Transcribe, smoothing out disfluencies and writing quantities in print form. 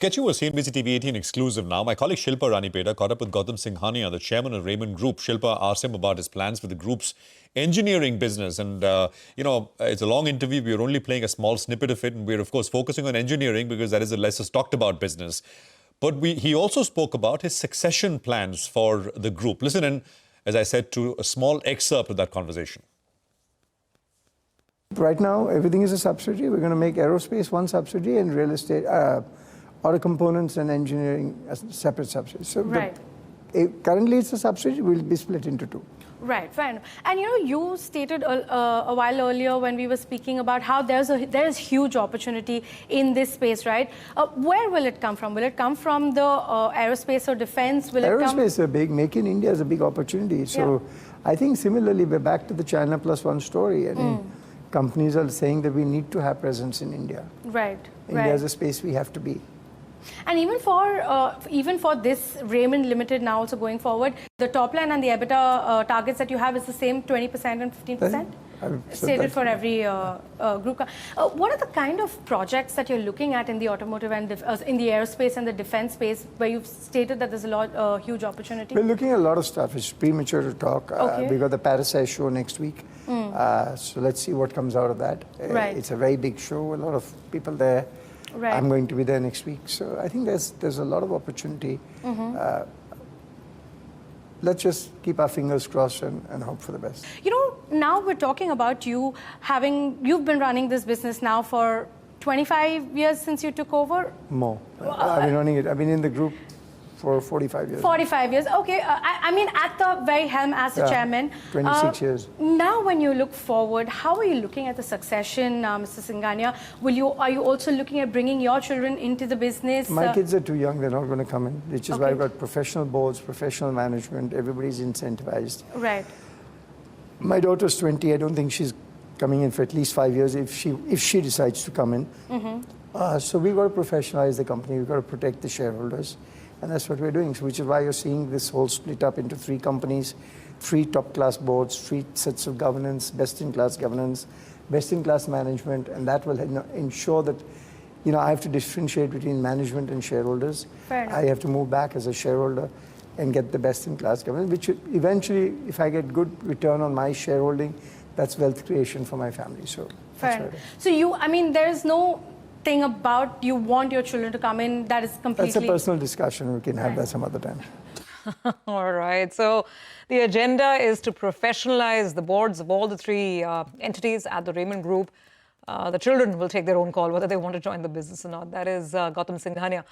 Get you a CNBC TV18 exclusive now. My colleague Shilpa Ranipeta caught up with Gautam Singhania, the chairman of Raymond Group. Shilpa asked him about his plans for the group's engineering business. And, it's a long interview. We're only playing a small snippet of it. And we're, of course, focusing on engineering because that is the less talked about business. But he also spoke about his succession plans for the group. Listen in, as I said, to a small excerpt of that conversation. Right now, everything is a subsidiary. We're going to make aerospace one subsidiary and real estate, auto components and engineering as separate subsidiaries. So right. Currently, it's a subsidiary. We'll be split into two. Right, fair enough. And you stated a while earlier when we were speaking about how there is huge opportunity in this space, right? Where will it come from? Will it come from the aerospace or defense? Aerospace is a big, Make in India is a big opportunity. So I think similarly, we're back to the China plus one story. I mean, companies are saying that we need to have presence in India. Right. India is a space we have to be. And even for this Raymond Limited now also going forward, the top line and the EBITDA targets that you have is the same 20% and 15%? Stated for every group. What are the kind of projects that you're looking at in the automotive and in the aerospace and the defense space where you've stated that there's a huge opportunity? We're looking at a lot of stuff. It's premature to talk. Okay. We got the Paris Air Show next week. So let's see what comes out of that. Right. It's a very big show, a lot of people there. Right. I'm going to be there next week. So I think there's a lot of opportunity. Let's just keep our fingers crossed and hope for the best. Now we're talking about you've been running this business now for 25 years since you took over? More. I've been running it. I've been in the group for 45 years. 45 years, okay. I mean, at the very helm as the chairman. 26 years. Now, when you look forward, how are you looking at the succession, Mr. Singhania? Are you also looking at bringing your children into the business? My kids are too young; they're not going to come in. Which is why I've got professional boards, professional management. Everybody's incentivized. Right. My daughter's 20. I don't think she's coming in for at least 5 years if she decides to come in. So we've got to professionalize the company. We've got to protect the shareholders. And that's what we're doing, so which is why you're seeing this whole split up into 3 companies, 3 top-class boards, 3 sets of governance, best-in-class governance, best-in-class management, and that will ensure that, I have to differentiate between management and shareholders. Fair enough. I have to move back as a shareholder and get the best-in-class governance, which eventually, if I get good return on my shareholding, that's wealth creation for my family. So fair enough. So there is no thing about you want your children to come in that is completely... That's a personal discussion. We can have that some other time. All right. So the agenda is to professionalize the boards of all the 3 entities at the Raymond Group. The children will take their own call whether they want to join the business or not. That is Gautam Singhania.